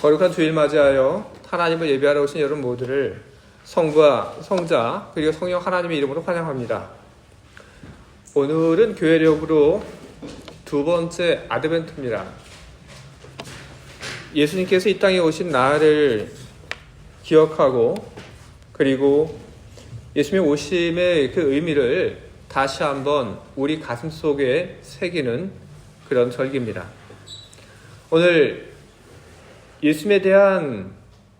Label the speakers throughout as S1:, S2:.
S1: 거룩한 주일 맞이하여 하나님을 예배하러 오신 여러분 모두를 성부와 성자 그리고 성령 하나님의 이름으로 환영합니다. 오늘은 교회력으로 두 번째 아드벤트입니다. 예수님께서 이 땅에 오신 날을 기억하고 그리고 예수님의 오심의 그 의미를 다시 한번 우리 가슴 속에 새기는 그런 절기입니다. 오늘 예수님에 대한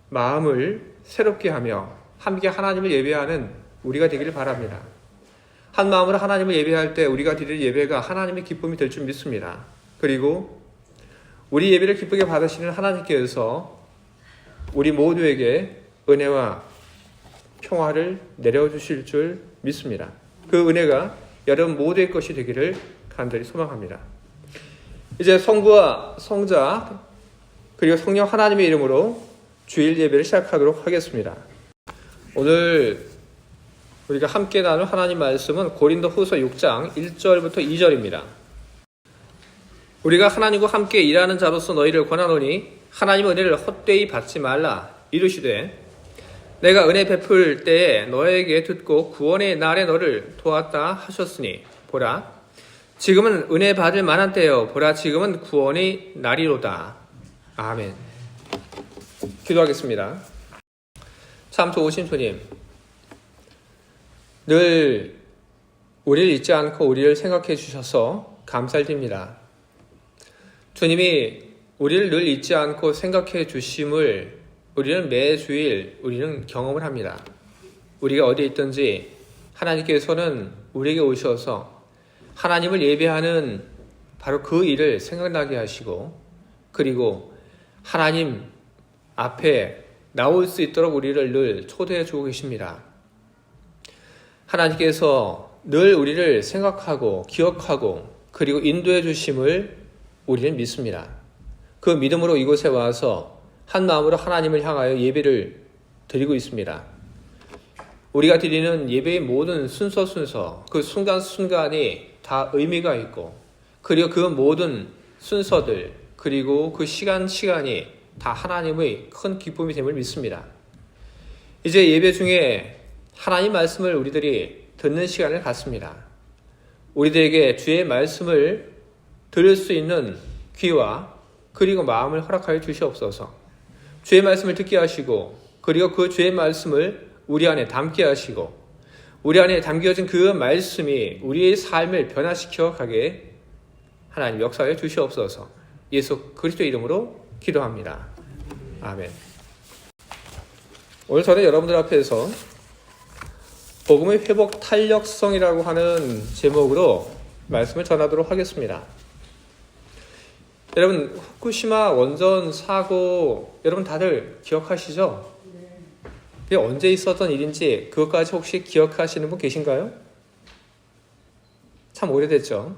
S1: 마음을 새롭게 하며 함께 하나님을 예배하는 우리가 되기를 바랍니다. 한 마음으로 하나님을 예배할 때 우리가 드릴 예배가 하나님의 기쁨이 될 줄 믿습니다. 그리고 우리 예배를 기쁘게 받으시는 하나님께서 우리 모두에게 은혜와 평화를 내려주실 줄 믿습니다. 그 은혜가 여러분 모두의 것이 되기를 간절히 소망합니다. 이제 성부와 성자 그리고 성령 하나님의 이름으로 주일 예배를 시작하도록 하겠습니다. 오늘 우리가 함께 나눌 하나님 말씀은 고린도후서 6장 1절부터 2절입니다. 우리가 하나님과 함께 일하는 자로서 너희를 권하노니 하나님의 은혜를 헛되이 받지 말라. 이르시되 내가 은혜 베풀 때에 너에게 듣고 구원의 날에 너를 도왔다 하셨으니 보라 지금은 은혜 받을 만한 때요 보라 지금은 구원의 날이로다. 아멘. 기도하겠습니다. 참 좋으신 주님, 늘 우리를 잊지 않고 우리를 생각해 주셔서 감사드립니다. 주님이 우리를 늘 잊지 않고 생각해 주심을 우리는 매주일 우리는 경험을 합니다. 우리가 어디에 있든지 하나님께서는 우리에게 오셔서 하나님을 예배하는 바로 그 일을 생각나게 하시고 그리고 하나님 앞에 나올 수 있도록 우리를 늘 초대해 주고 계십니다. 하나님께서 늘 우리를 생각하고 기억하고 그리고 인도해 주심을 우리는 믿습니다. 그 믿음으로 이곳에 와서 한 마음으로 하나님을 향하여 예배를 드리고 있습니다. 우리가 드리는 예배의 모든 순서 그 순간순간이 다 의미가 있고 그리고 그 모든 순서들 그리고 그 시간이 다 하나님의 큰 기쁨이 됨을 믿습니다. 이제 예배 중에 하나님 말씀을 우리들이 듣는 시간을 갖습니다. 우리들에게 주의 말씀을 들을 수 있는 귀와 그리고 마음을 허락하여 주시옵소서. 주의 말씀을 듣게 하시고 그리고 그 주의 말씀을 우리 안에 담게 하시고 우리 안에 담겨진 그 말씀이 우리의 삶을 변화시켜 가게 하나님 역사해 주시옵소서. 예수 그리스도의 이름으로 기도합니다. 아멘. 오늘 저는 여러분들 앞에서 복음의 회복 탄력성이라고 하는 제목으로 말씀을 전하도록 하겠습니다. 여러분 후쿠시마 원전 사고 여러분 다들 기억하시죠? 그게 언제 있었던 일인지 그것까지 혹시 기억하시는 분 계신가요? 참 오래됐죠.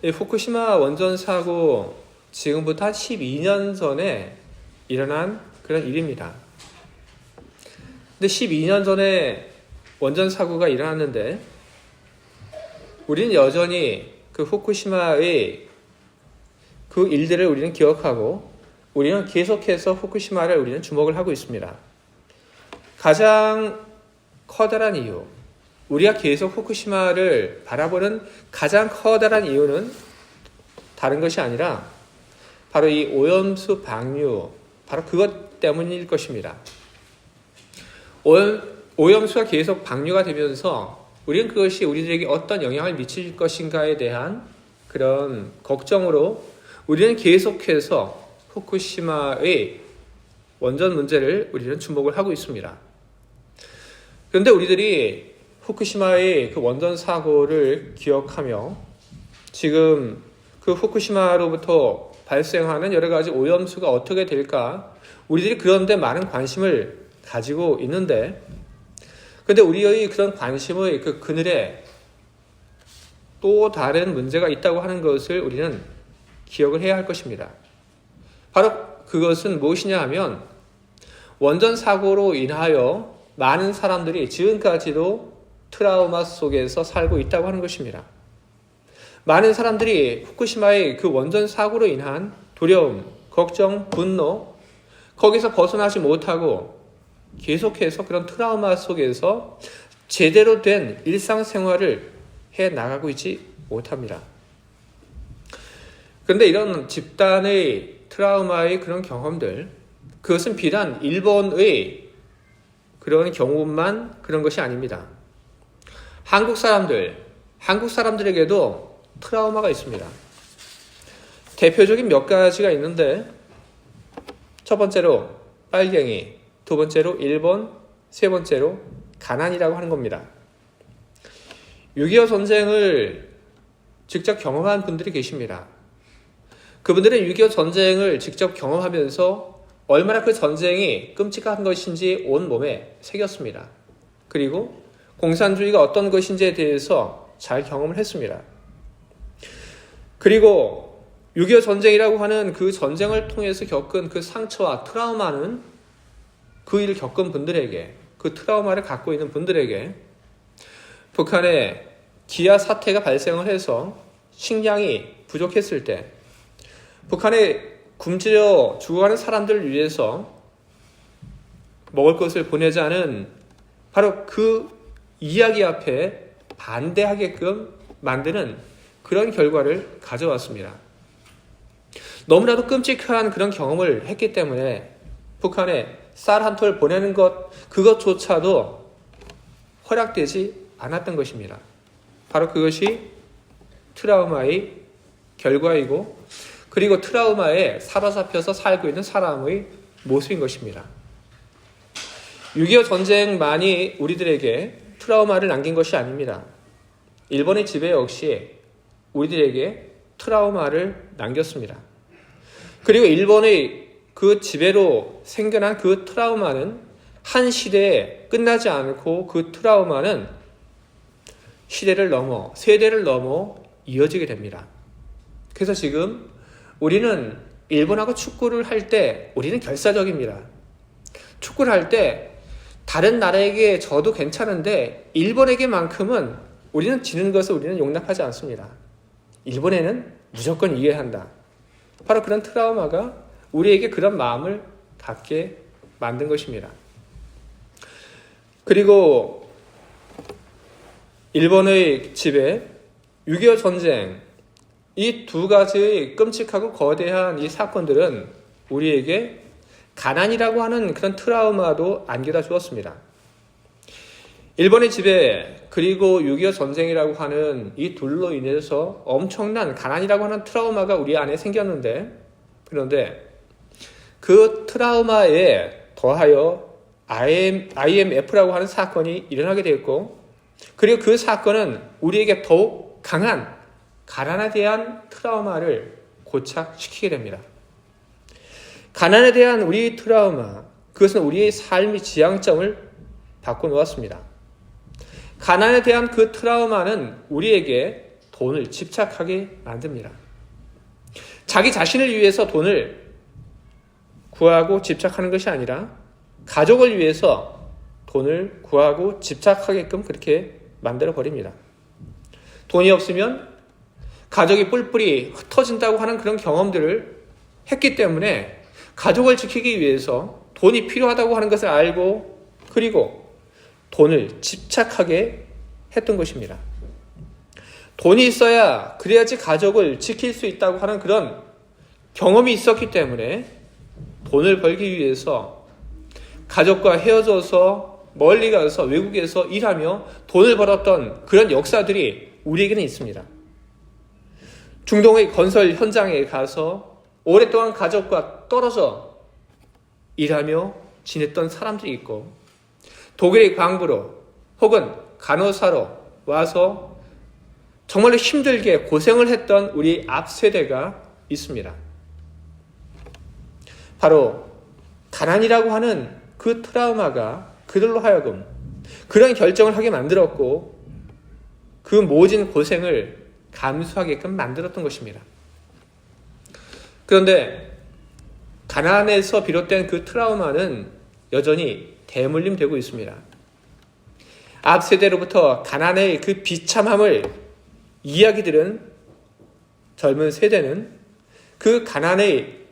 S1: 이 후쿠시마 원전 사고 지금부터 한 12년 전에 일어난 그런 일입니다. 근데 12년 전에 원전 사고가 일어났는데 우리는 여전히 그 후쿠시마의 그 일들을 우리는 기억하고 우리는 계속해서 후쿠시마를 우리는 주목을 하고 있습니다. 가장 커다란 이유, 우리가 계속 후쿠시마를 바라보는 가장 커다란 이유는 다른 것이 아니라 바로 이 오염수 방류, 바로 그것 때문일 것입니다. 오염수가 계속 방류가 되면서 우리는 그것이 우리들에게 어떤 영향을 미칠 것인가에 대한 그런 걱정으로 우리는 계속해서 후쿠시마의 원전 문제를 우리는 주목을 하고 있습니다. 그런데 우리들이 후쿠시마의 그 원전 사고를 기억하며 지금 그 후쿠시마로부터 발생하는 여러 가지 오염수가 어떻게 될까 우리들이 그런데 많은 관심을 가지고 있는데 그런데 우리의 그런 관심의 그 그늘에 또 다른 문제가 있다고 하는 것을 우리는 기억을 해야 할 것입니다. 바로 그것은 무엇이냐 하면 원전 사고로 인하여 많은 사람들이 지금까지도 트라우마 속에서 살고 있다고 하는 것입니다. 많은 사람들이 후쿠시마의 그 원전 사고로 인한 두려움, 걱정, 분노, 거기서 벗어나지 못하고 계속해서 그런 트라우마 속에서 제대로 된 일상생활을 해 나가고 있지 못합니다. 그런데 이런 집단의 트라우마의 그런 경험들, 그것은 비단 일본의 그런 경우만 그런 것이 아닙니다. 한국 사람들에게도 트라우마가 있습니다. 대표적인 몇 가지가 있는데, 첫 번째로 빨갱이, 두 번째로 일본, 세 번째로 가난이라고 하는 겁니다. 6.25 전쟁을 직접 경험한 분들이 계십니다. 그분들은 6.25 전쟁을 직접 경험하면서 얼마나 그 전쟁이 끔찍한 것인지 온몸에 새겼습니다. 그리고 공산주의가 어떤 것인지에 대해서 잘 경험을 했습니다. 그리고 6.25 전쟁이라고 하는 그 전쟁을 통해서 겪은 그 상처와 트라우마는 그 일을 겪은 분들에게, 그 트라우마를 갖고 있는 분들에게 북한에 기아 사태가 발생을 해서 식량이 부족했을 때 북한에 굶주려 죽어가는 사람들을 위해서 먹을 것을 보내자는 바로 그 이야기 앞에 반대하게끔 만드는 그런 결과를 가져왔습니다. 너무나도 끔찍한 그런 경험을 했기 때문에 북한에 쌀 한 톨 보내는 것, 그것조차도 허락되지 않았던 것입니다. 바로 그것이 트라우마의 결과이고, 그리고 트라우마에 사로잡혀서 살고 있는 사람의 모습인 것입니다. 6.25 전쟁만이 우리들에게 트라우마를 남긴 것이 아닙니다. 일본의 지배 역시 우리들에게 트라우마를 남겼습니다. 그리고 일본의 그 지배로 생겨난 그 트라우마는 한 시대에 끝나지 않고 그 트라우마는 시대를 넘어, 세대를 넘어 이어지게 됩니다. 그래서 지금 우리는 일본하고 축구를 할 때 우리는 결사적입니다. 축구를 할 때 다른 나라에게 져도 괜찮은데 일본에게만큼은 우리는 지는 것을 우리는 용납하지 않습니다. 일본에는 무조건 이겨야 한다. 바로 그런 트라우마가 우리에게 그런 마음을 갖게 만든 것입니다. 그리고 일본의 지배, 6.25 전쟁, 이 두 가지의 끔찍하고 거대한 이 사건들은 우리에게 가난이라고 하는 그런 트라우마도 안겨다 주었습니다. 일본의 지배, 그리고 6.25 전쟁이라고 하는 이 둘로 인해서 엄청난 가난이라고 하는 트라우마가 우리 안에 생겼는데, 그런데 그 트라우마에 더하여 IMF라고 하는 사건이 일어나게 되었고, 그리고 그 사건은 우리에게 더욱 강한 가난에 대한 트라우마를 고착시키게 됩니다. 가난에 대한 우리의 트라우마, 그것은 우리의 삶의 지향점을 바꿔놓았습니다. 가난에 대한 그 트라우마는 우리에게 돈을 집착하게 만듭니다. 자기 자신을 위해서 돈을 구하고 집착하는 것이 아니라 가족을 위해서 돈을 구하고 집착하게끔 그렇게 만들어버립니다. 돈이 없으면 가족이 뿔뿔이 흩어진다고 하는 그런 경험들을 했기 때문에 가족을 지키기 위해서 돈이 필요하다고 하는 것을 알고, 그리고 돈을 집착하게 했던 것입니다. 돈이 있어야 그래야지 가족을 지킬 수 있다고 하는 그런 경험이 있었기 때문에 돈을 벌기 위해서 가족과 헤어져서 멀리 가서 외국에서 일하며 돈을 벌었던 그런 역사들이 우리에게는 있습니다. 중동의 건설 현장에 가서 오랫동안 가족과 떨어져 일하며 지냈던 사람들이 있고, 독일의 광부로 혹은 간호사로 와서 정말로 힘들게 고생을 했던 우리 앞 세대가 있습니다. 바로 가난이라고 하는 그 트라우마가 그들로 하여금 그런 결정을 하게 만들었고, 그 모진 고생을 감수하게끔 만들었던 것입니다. 그런데 가난에서 비롯된 그 트라우마는 여전히 대물림되고 있습니다. 앞 세대로부터 가난의 그 비참함을 이야기 들은 젊은 세대는 그 가난의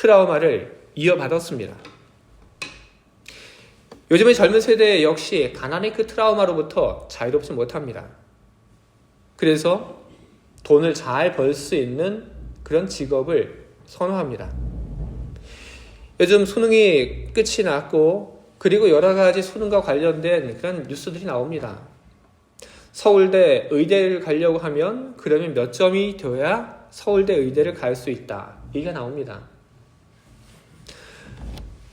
S1: 트라우마를 이어받았습니다. 요즘의 젊은 세대 역시 가난의 그 트라우마로부터 자유롭지 못합니다. 그래서 돈을 잘 벌 수 있는 그런 직업을 선호합니다. 요즘 수능이 끝이 났고 그리고 여러 가지 수능과 관련된 그런 뉴스들이 나옵니다. 서울대 의대를 가려고 하면 그러면 몇 점이 되어야 서울대 의대를 갈 수 있다. 얘기가 나옵니다.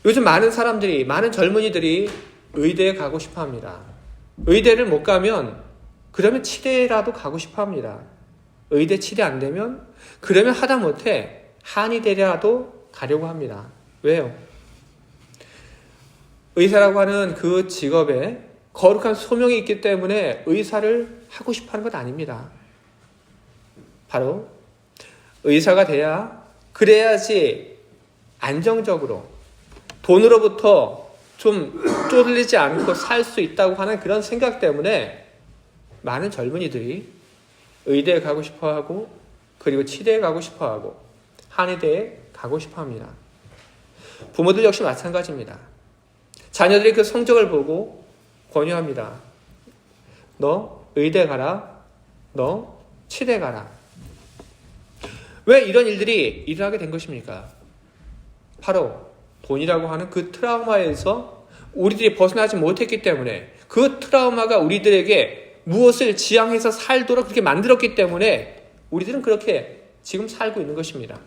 S1: 요즘 많은 사람들이, 많은 젊은이들이 의대에 가고 싶어 합니다. 의대를 못 가면 그러면 치대라도 가고 싶어 합니다. 의대 치대 안 되면 그러면 하다못해 한의대라도 가려고 합니다. 왜요? 의사라고 하는 그 직업에 거룩한 소명이 있기 때문에 의사를 하고 싶어 하는 것 아닙니다. 바로 의사가 그래야지 안정적으로 돈으로부터 좀 쫄리지 않고 살 수 있다고 하는 그런 생각 때문에 많은 젊은이들이 의대에 가고 싶어 하고 그리고 치대에 가고 싶어 하고 한의대에 가고 싶어 합니다. 부모들 역시 마찬가지입니다. 자녀들이 그 성적을 보고 권유합니다. 너 의대 가라. 너 치대 가라. 왜 이런 일들이 일어나게 된 것입니까? 바로 돈이라고 하는 그 트라우마에서 우리들이 벗어나지 못했기 때문에 그 트라우마가 우리들에게 무엇을 지향해서 살도록 그렇게 만들었기 때문에 우리들은 그렇게 지금 살고 있는 것입니다.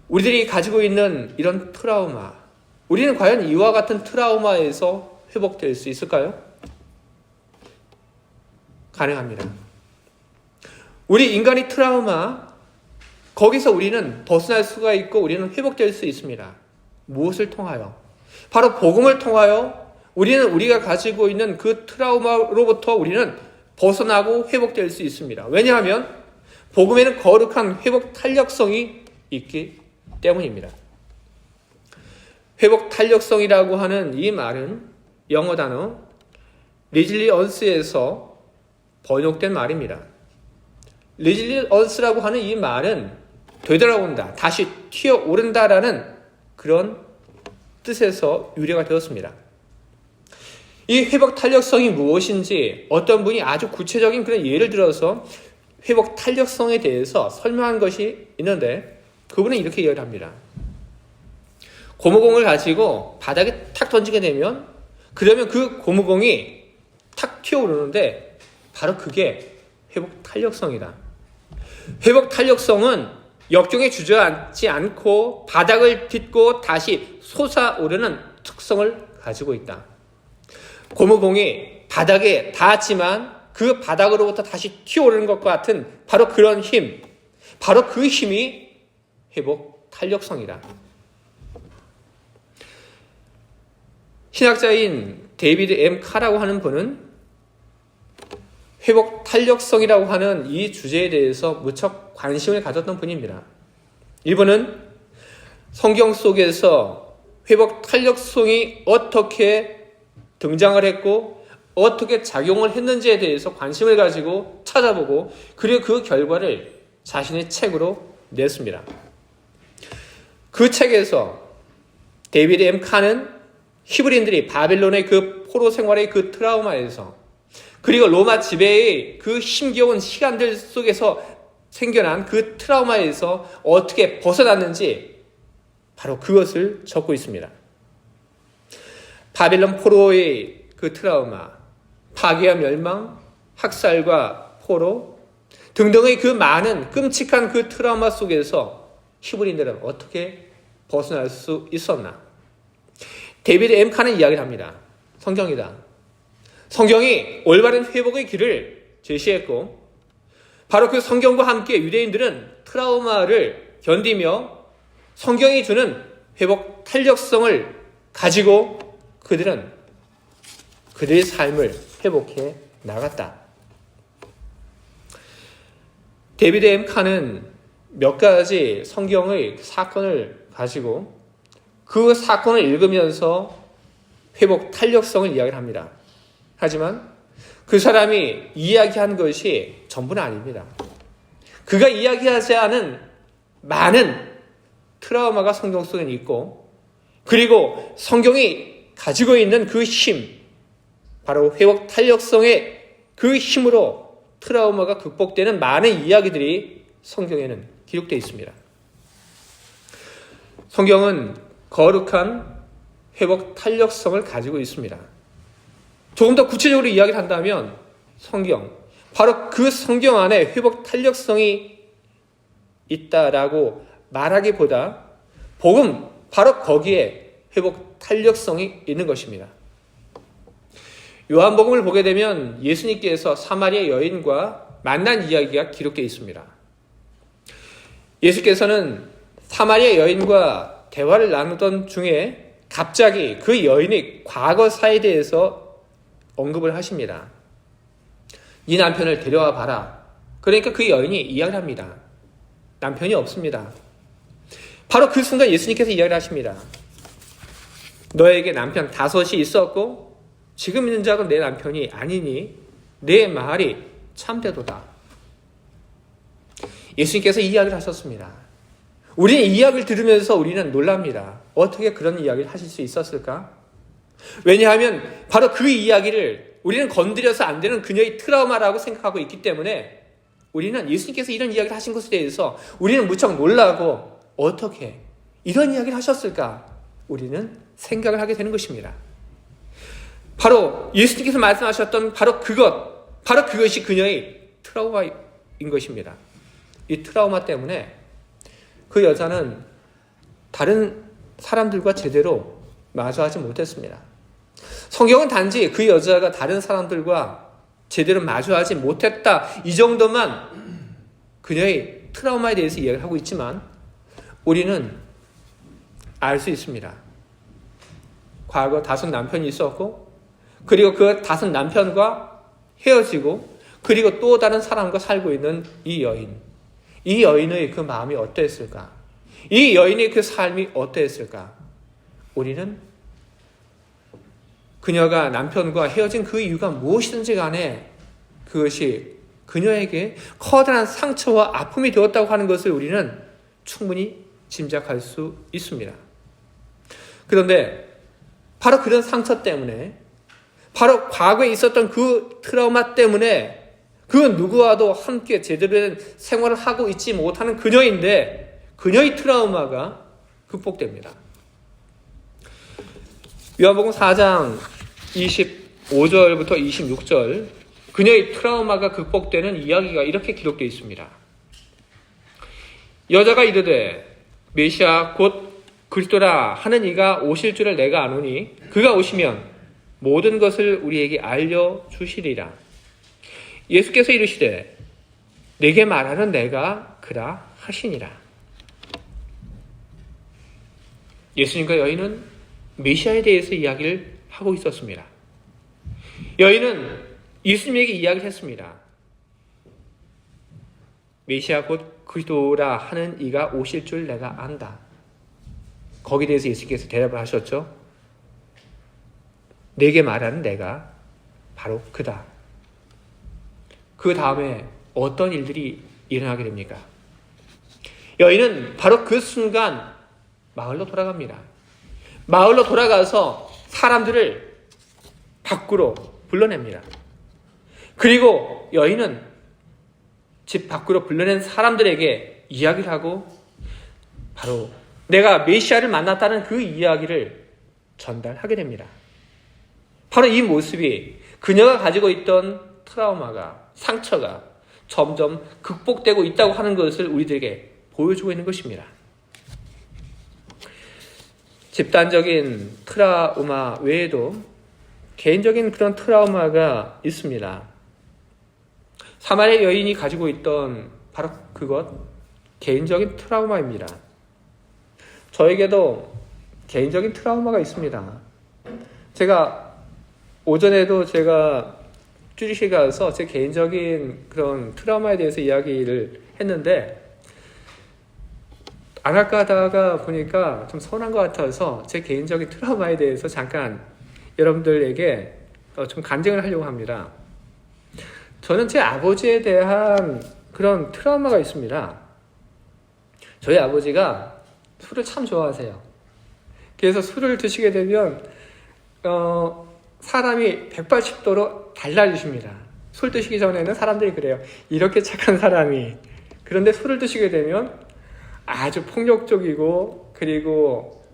S1: 우리들이 가지고 있는 이런 트라우마, 우리는 과연 이와 같은 트라우마에서 회복될 수 있을까요? 가능합니다. 우리 인간의 트라우마, 거기서 우리는 벗어날 수가 있고 우리는 회복될 수 있습니다. 무엇을 통하여? 바로 복음을 통하여 우리는 우리가 가지고 있는 그 트라우마로부터 우리는 벗어나고 회복될 수 있습니다. 왜냐하면 복음에는 거룩한 회복 탄력성이 있기 때문입니다. 회복 탄력성이라고 하는 이 말은 영어 단어 resilience에서 번역된 말입니다. resilience라고 하는 이 말은 되돌아온다, 다시 튀어오른다라는 그런 뜻에서 유래가 되었습니다. 이 회복 탄력성이 무엇인지 어떤 분이 아주 구체적인 그런 예를 들어서 회복 탄력성에 대해서 설명한 것이 있는데 그분은 이렇게 이야기를 합니다. 고무공을 가지고 바닥에 탁 던지게 되면 그러면 그 고무공이 탁 튀어오르는데 바로 그게 회복 탄력성이다. 회복 탄력성은 역경에 주저앉지 않고 바닥을 딛고 다시 솟아오르는 특성을 가지고 있다. 고무공이 바닥에 닿았지만 그 바닥으로부터 다시 튀어오르는 것과 같은 바로 그런 힘, 바로 그 힘이 회복 탄력성이다. 신학자인 데이비드 M. 카라고 하는 분은 회복 탄력성이라고 하는 이 주제에 대해서 무척 관심을 가졌던 분입니다. 이분은 성경 속에서 회복 탄력성이 어떻게 등장을 했고 어떻게 작용을 했는지에 대해서 관심을 가지고 찾아보고 그리고 그 결과를 자신의 책으로 냈습니다. 그 책에서 데이비드 M. 카는 히브리인들이 바벨론의 그 포로 생활의 그 트라우마에서 그리고 로마 지배의 그 힘겨운 시간들 속에서 생겨난 그 트라우마에서 어떻게 벗어났는지 바로 그것을 적고 있습니다. 바벨론 포로의 그 트라우마, 파괴와 멸망, 학살과 포로 등등의 그 많은 끔찍한 그 트라우마 속에서 히브리인들은 어떻게 벗어날 수 있었나? 데이비드 M. 칸은 이야기를 합니다. 성경이다. 성경이 올바른 회복의 길을 제시했고 바로 그 성경과 함께 유대인들은 트라우마를 견디며 성경이 주는 회복 탄력성을 가지고 그들은 그들의 삶을 회복해 나갔다. 데이비드 M. 칸은 몇 가지 성경의 사건을 가지고 그 사건을 읽으면서 회복 탄력성을 이야기를 합니다. 하지만 그 사람이 이야기한 것이 전부는 아닙니다. 그가 이야기하지 않은 많은 트라우마가 성경 속에 있고, 그리고 성경이 가지고 있는 그 힘, 바로 회복 탄력성의 그 힘으로 트라우마가 극복되는 많은 이야기들이 성경에는 기록되어 있습니다. 성경은 거룩한 회복 탄력성을 가지고 있습니다. 조금 더 구체적으로 이야기를 한다면 성경, 바로 그 성경 안에 회복 탄력성이 있다라고 말하기보다 복음, 바로 거기에 회복 탄력성이 있는 것입니다. 요한복음을 보게 되면 예수님께서 사마리아 여인과 만난 이야기가 기록되어 있습니다. 예수께서는 사마리아 여인과 대화를 나누던 중에 갑자기 그 여인의 과거사에 대해서 언급을 하십니다. 네 남편을 데려와 봐라. 그러니까 그 여인이 이야기를 합니다. 남편이 없습니다. 바로 그 순간 예수님께서 이야기를 하십니다. 너에게 남편 5이 있었고 지금 있는 자가 내 남편이 아니니 내 말이 참되도다. 예수님께서 이 이야기를 하셨습니다. 우리는 이 이야기를 들으면서 우리는 놀랍니다. 어떻게 그런 이야기를 하실 수 있었을까? 왜냐하면 바로 그 이야기를 우리는 건드려서 안 되는 그녀의 트라우마라고 생각하고 있기 때문에 우리는 예수님께서 이런 이야기를 하신 것에 대해서 우리는 무척 놀라고 어떻게 이런 이야기를 하셨을까? 우리는 생각을 하게 되는 것입니다. 바로 예수님께서 말씀하셨던 바로 그것이 그녀의 트라우마인 것입니다. 이 트라우마 때문에 그 여자는 다른 사람들과 제대로 마주하지 못했습니다. 성경은 단지 그 여자가 다른 사람들과 제대로 마주하지 못했다, 이 정도만 그녀의 트라우마에 대해서 이야기를 하고 있지만 우리는 알 수 있습니다. 과거 5 남편이 있었고, 그리고 그 5 남편과 헤어지고, 그리고 또 다른 사람과 살고 있는 이 여인. 이 여인의 그 마음이 어떠했을까? 이 여인의 그 삶이 어떠했을까? 우리는 그녀가 남편과 헤어진 그 이유가 무엇이든지 간에 그것이 그녀에게 커다란 상처와 아픔이 되었다고 하는 것을 우리는 충분히 짐작할 수 있습니다. 그런데 바로 그런 상처 때문에, 바로 과거에 있었던 그 트라우마 때문에 그 누구와도 함께 제대로 된 생활을 하고 있지 못하는 그녀인데 그녀의 트라우마가 극복됩니다. 요한복음 4장 25절부터 26절, 그녀의 트라우마가 극복되는 이야기가 이렇게 기록되어 있습니다. 여자가 이르되 메시아 곧 그리스도라 하는 이가 오실 줄을 내가 아노니 그가 오시면 모든 것을 우리에게 알려주시리라. 예수께서 이르시되 내게 말하는 내가 그라 하시니라. 예수님과 여인은 메시아에 대해서 이야기를 하고 있었습니다. 여인은 예수님에게 이야기를 했습니다. 메시아 곧 그리스도라 하는 이가 오실 줄 내가 안다. 거기에 대해서 예수님께서 대답을 하셨죠. 내게 말하는 내가 바로 그다. 그 다음에 어떤 일들이 일어나게 됩니까? 여인은 바로 그 순간 마을로 돌아갑니다. 마을로 돌아가서 사람들을 밖으로 불러냅니다. 그리고 여인은 집 밖으로 불러낸 사람들에게 이야기를 하고 바로 내가 메시아를 만났다는 그 이야기를 전달하게 됩니다. 바로 이 모습이 그녀가 가지고 있던 트라우마가, 상처가 점점 극복되고 있다고 하는 것을 우리들에게 보여주고 있는 것입니다. 집단적인 트라우마 외에도 개인적인 그런 트라우마가 있습니다. 사마리아 여인이 가지고 있던 바로 그것, 개인적인 트라우마입니다. 저에게도 개인적인 트라우마가 있습니다. 제가 오전에도 쭈리시에 가서 제 개인적인 그런 트라우마에 대해서 이야기를 했는데 안 할까 하다가 보니까 좀 서운한 것 같아서 제 개인적인 트라우마에 대해서 잠깐 여러분들에게 좀 간증을 하려고 합니다. 저는 제 아버지에 대한 그런 트라우마가 있습니다. 저희 아버지가
S2: 술을 참 좋아하세요. 그래서 술을 드시게 되면 사람이 180도로 달라지십니다. 술 드시기 전에는 사람들이 그래요. 이렇게 착한 사람이. 그런데 술을 드시게 되면 아주 폭력적이고, 그리고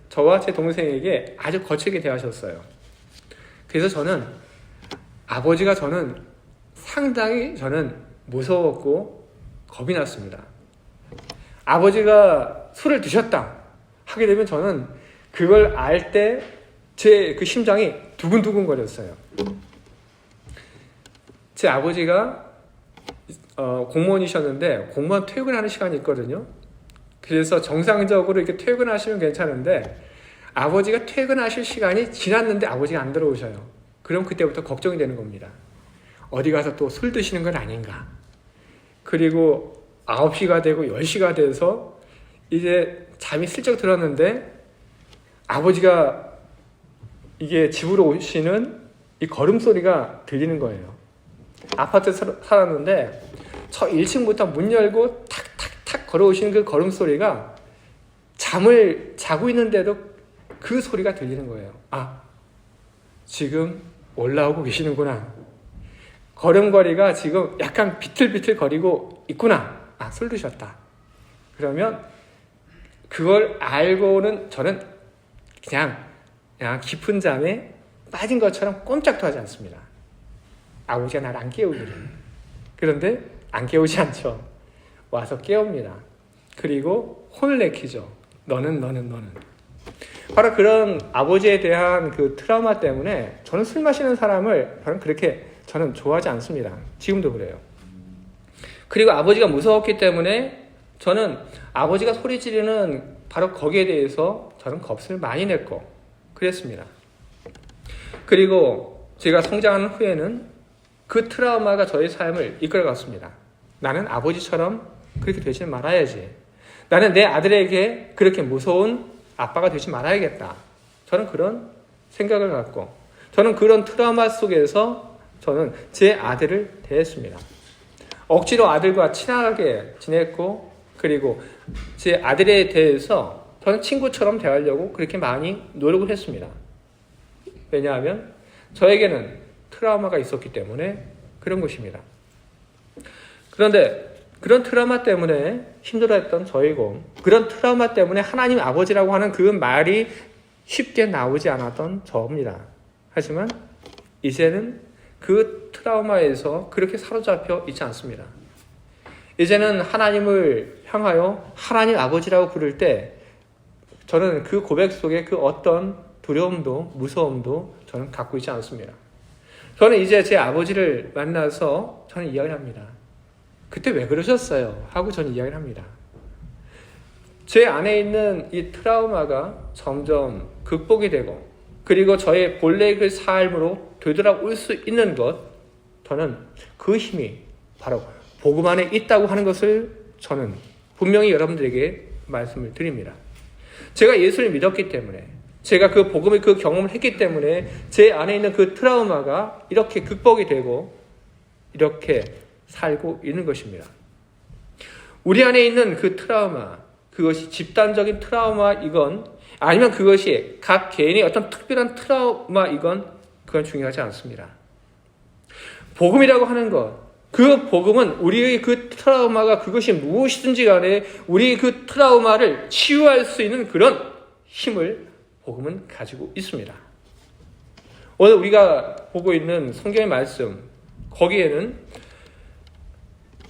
S2: 저와 제 동생에게 아주 거칠게 대하셨어요. 그래서 저는 아버지가 상당히 무서웠고 겁이 났습니다. 아버지가 술을 드셨다 하게 되면 저는 그걸 알 때 제 그 심장이 두근두근 거렸어요. 제 아버지가 공무원이셨는데 공무원 퇴근하는 시간이 있거든요. 그래서 정상적으로 이렇게 퇴근하시면 괜찮은데 아버지가 퇴근하실 시간이 지났는데 아버지가 안 들어오셔요. 그럼 그때부터 걱정이 되는 겁니다. 어디 가서 또 술 드시는 건 아닌가. 그리고 9시가 되고 10시가 돼서 이제 잠이 슬쩍 들었는데 아버지가 이게 집으로 오시는 이 걸음소리가 들리는 거예요. 아파트에 살았는데 저 1층부터 문 열고 탁탁탁 걸어오시는 그 걸음소리가 잠을 자고 있는데도 그 소리가 들리는 거예요. 아, 지금 올라오고 계시는구나. 걸음걸이가 지금 약간 비틀비틀 거리고 있구나. 아, 술 드셨다. 그러면 그걸 알고는 저는 그냥 깊은 잠에 빠진 것처럼 꼼짝도 하지 않습니다. 아버지가 나를 안 깨우기를. 그런데 안 깨우지 않죠. 와서 깨웁니다. 그리고 혼을 내키죠. 너는. 바로 그런 아버지에 대한 그 트라우마 때문에 저는 술 마시는 사람을 저는 좋아하지 않습니다. 지금도 그래요. 그리고 아버지가 무서웠기 때문에 저는 아버지가 소리 지르는 바로 거기에 대해서 저는 겁을 많이 냈고 그랬습니다. 그리고 제가 성장하는 후에는 그 트라우마가 저의 삶을 이끌어갔습니다. 나는 아버지처럼 그렇게 되지 말아야지. 나는 내 아들에게 그렇게 무서운 아빠가 되지 말아야겠다. 저는 그런 생각을 갖고 저는 그런 트라우마 속에서 저는 제 아들을 대했습니다. 억지로 아들과 친하게 지냈고 그리고 제 아들에 대해서 저는 친구처럼 대하려고 그렇게 많이 노력을 했습니다. 왜냐하면 저에게는 트라우마가 있었기 때문에 그런 것입니다. 그런데 그런 트라우마 때문에 힘들어했던 저이고 그런 트라우마 때문에 하나님 아버지라고 하는 그 말이 쉽게 나오지 않았던 저입니다. 하지만 이제는 그 트라우마에서 그렇게 사로잡혀 있지 않습니다. 이제는 하나님을 향하여 하나님 아버지라고 부를 때 저는 그 고백 속에 그 어떤 두려움도 무서움도 저는 갖고 있지 않습니다. 저는 이제 제 아버지를 만나서 저는 이야기를 합니다. 그때 왜 그러셨어요? 하고 저는 이야기를 합니다. 제 안에 있는 이 트라우마가 점점 극복이 되고 그리고 저의 본래의 그 삶으로 되돌아올 수 있는 것, 저는 그 힘이 바로 복음 안에 있다고 하는 것을 저는 분명히 여러분들에게 말씀을 드립니다. 제가 예수를 믿었기 때문에 제가 그 복음의 그 경험을 했기 때문에 제 안에 있는 그 트라우마가 이렇게 극복이 되고 이렇게 살고 있는 것입니다. 우리 안에 있는 그 트라우마, 그것이 집단적인 트라우마이건 아니면 그것이 각 개인의 어떤 특별한 트라우마이건 그건 중요하지 않습니다. 복음이라고 하는 것, 그 복음은 우리의 그 트라우마가 그것이 무엇이든지 간에 우리의 그 트라우마를 치유할 수 있는 그런 힘을 복음은 가지고 있습니다. 오늘 우리가 보고 있는 성경의 말씀, 거기에는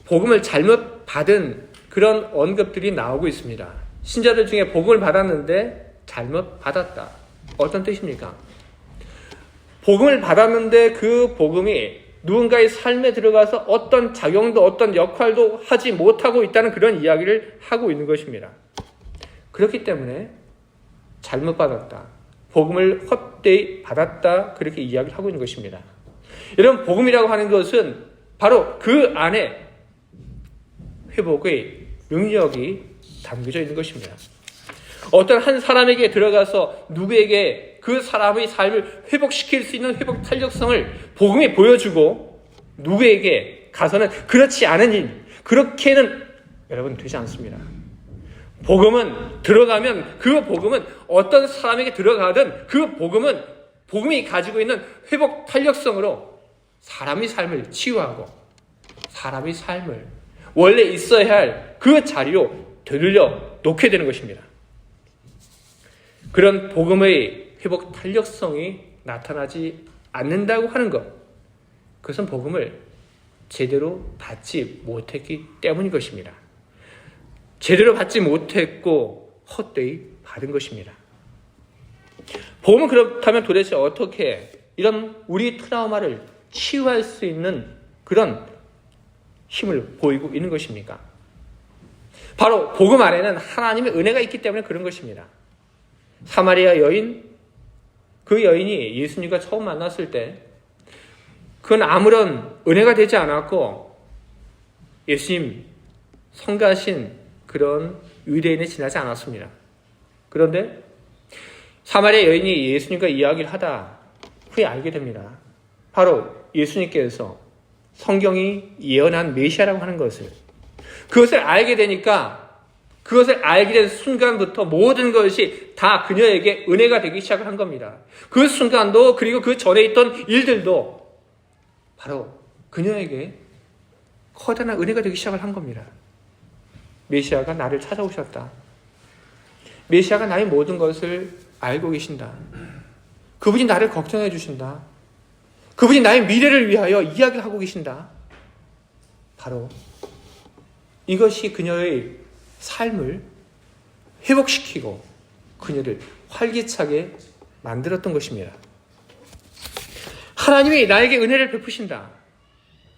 S2: 복음을 잘못 받은 그런 언급들이 나오고 있습니다. 신자들 중에 복음을 받았는데 잘못 받았다. 어떤 뜻입니까? 복음을 받았는데 그 복음이 누군가의 삶에 들어가서 어떤 작용도 어떤 역할도 하지 못하고 있다는 그런 이야기를 하고 있는 것입니다. 그렇기 때문에 잘못 받았다. 복음을 헛되이 받았다. 그렇게 이야기를 하고 있는 것입니다. 여러분, 복음이라고 하는 것은 바로 그 안에 회복의 능력이 담겨져 있는 것입니다. 어떤 한 사람에게 들어가서 누구에게 그 사람의 삶을 회복시킬 수 있는 회복 탄력성을 복음이 보여주고 누구에게 가서는 그렇지 않은 일, 그렇게는 여러분 되지 않습니다. 복음은 들어가면 그 복음은 어떤 사람에게 들어가든 그 복음이 가지고 있는 회복 탄력성으로 사람의 삶을 치유하고 사람의 삶을 원래 있어야 할 그 자리로 되돌려 놓게 되는 것입니다. 그런 복음의 회복 탄력성이 나타나지 않는다고 하는 것, 그것은 복음을 제대로 받지 못했기 때문인 것입니다. 제대로 받지 못했고 헛되이 받은 것입니다. 복음은 그렇다면 도대체 어떻게 이런 우리 트라우마를 치유할 수 있는 그런 힘을 보이고 있는 것입니까? 바로 복음 안에는 하나님의 은혜가 있기 때문에 그런 것입니다. 사마리아 여인, 그 여인이 예수님과 처음 만났을 때 그건 아무런 은혜가 되지 않았고 예수님 성가신 그런 유대인에 지나지 않았습니다. 그런데 사마리아 여인이 예수님과 이야기를 하다 후에 알게 됩니다. 바로 예수님께서 성경이 예언한 메시아라고 하는 것을, 그것을 알게 되니까 그것을 알게 된 순간부터 모든 것이 다 그녀에게 은혜가 되기 시작한 겁니다. 그 순간도 그리고 그 전에 있던 일들도 바로 그녀에게 커다란 은혜가 되기 시작을 한 겁니다. 메시아가 나를 찾아오셨다. 메시아가 나의 모든 것을 알고 계신다. 그분이 나를 걱정해 주신다. 그분이 나의 미래를 위하여 이야기를 하고 계신다. 바로 이것이 그녀의 삶을 회복시키고 그녀를 활기차게 만들었던 것입니다. 하나님이 나에게 은혜를 베푸신다.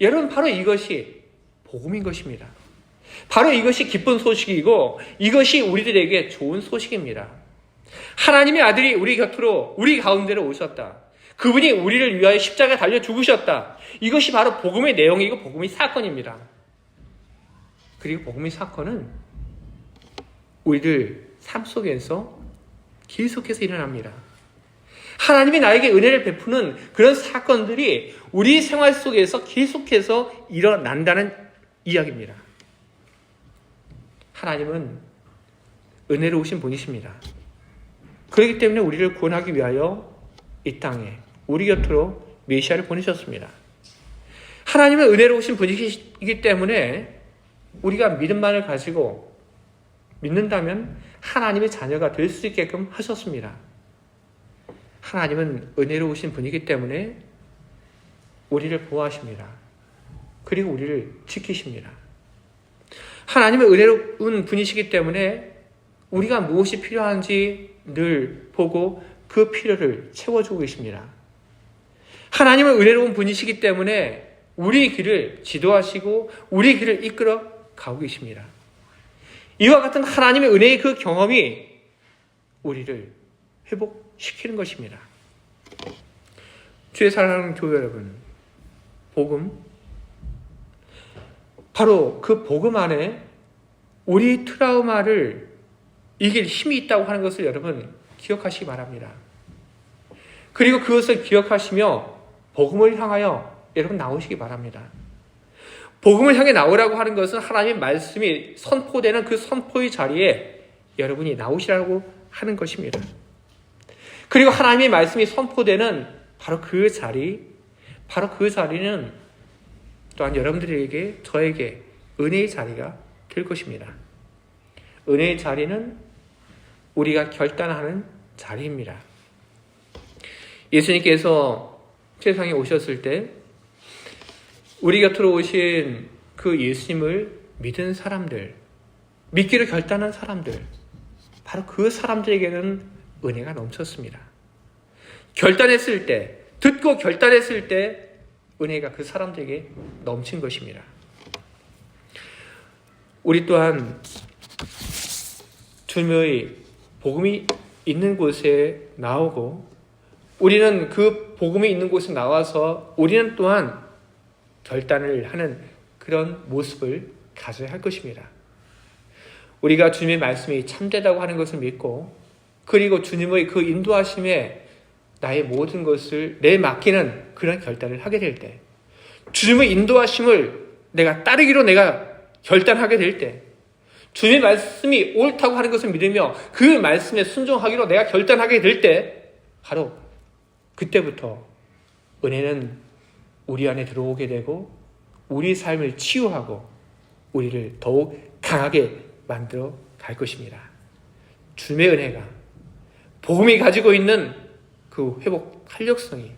S2: 여러분, 바로 이것이 복음인 것입니다. 바로 이것이 기쁜 소식이고 이것이 우리들에게 좋은 소식입니다. 하나님의 아들이 우리 곁으로, 우리 가운데로 오셨다. 그분이 우리를 위하여 십자가에 달려 죽으셨다. 이것이 바로 복음의 내용이고 복음의 사건입니다. 그리고 복음의 사건은 우리들 삶 속에서 계속해서 일어납니다. 하나님이 나에게 은혜를 베푸는 그런 사건들이 우리 생활 속에서 계속해서 일어난다는 이야기입니다. 하나님은 은혜로우신 분이십니다. 그렇기 때문에 우리를 구원하기 위하여 이 땅에 우리 곁으로 메시아를 보내셨습니다. 하나님은 은혜로우신 분이시기 때문에 우리가 믿음만을 가지고 믿는다면 하나님의 자녀가 될 수 있게끔 하셨습니다. 하나님은 은혜로우신 분이기 때문에 우리를 보호하십니다. 그리고 우리를 지키십니다. 하나님은 은혜로운 분이시기 때문에 우리가 무엇이 필요한지 늘 보고 그 필요를 채워주고 계십니다. 하나님은 은혜로운 분이시기 때문에 우리 길을 지도하시고 우리 길을 이끌어 가고 계십니다. 이와 같은 하나님의 은혜의 그 경험이 우리를 회복시키는 것입니다. 주의 사랑하는 교회 여러분, 복음, 바로 그 복음 안에 우리 트라우마를 이길 힘이 있다고 하는 것을 여러분 기억하시기 바랍니다. 그리고 그것을 기억하시며 복음을 향하여 여러분 나오시기 바랍니다. 복음을 향해 나오라고 하는 것은 하나님의 말씀이 선포되는 그 선포의 자리에 여러분이 나오시라고 하는 것입니다. 그리고 하나님의 말씀이 선포되는 바로 그 자리는 또한 여러분들에게, 저에게 은혜의 자리가 될 것입니다. 은혜의 자리는 우리가 결단하는 자리입니다. 예수님께서 세상에 오셨을 때 우리 곁으로 오신 그 예수님을 믿은 사람들, 믿기로 결단한 사람들, 바로 그 사람들에게는 은혜가 넘쳤습니다. 결단했을 때, 듣고 결단했을 때 은혜가 그 사람들에게 넘친 것입니다. 우리 또한 주님의 복음이 있는 곳에 나오고 우리는 그 복음이 있는 곳에 나와서 우리는 또한 결단을 하는 그런 모습을 가져야 할 것입니다. 우리가 주님의 말씀이 참되다고 하는 것을 믿고 그리고 주님의 그 인도하심에 나의 모든 것을 내맡기는 그런 결단을 하게 될 때, 주님의 인도하심을 내가 따르기로 내가 결단하게 될 때, 주님의 말씀이 옳다고 하는 것을 믿으며 그 말씀에 순종하기로 내가 결단하게 될 때 바로 그때부터 은혜는 우리 안에 들어오게 되고 우리 삶을 치유하고 우리를 더욱 강하게 만들어 갈 것입니다. 주님의 은혜가 복음이 가지고 있는 그 회복 탄력성이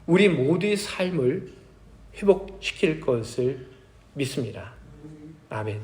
S2: 우리 모두의 삶을 회복시킬 것을 믿습니다. 아멘.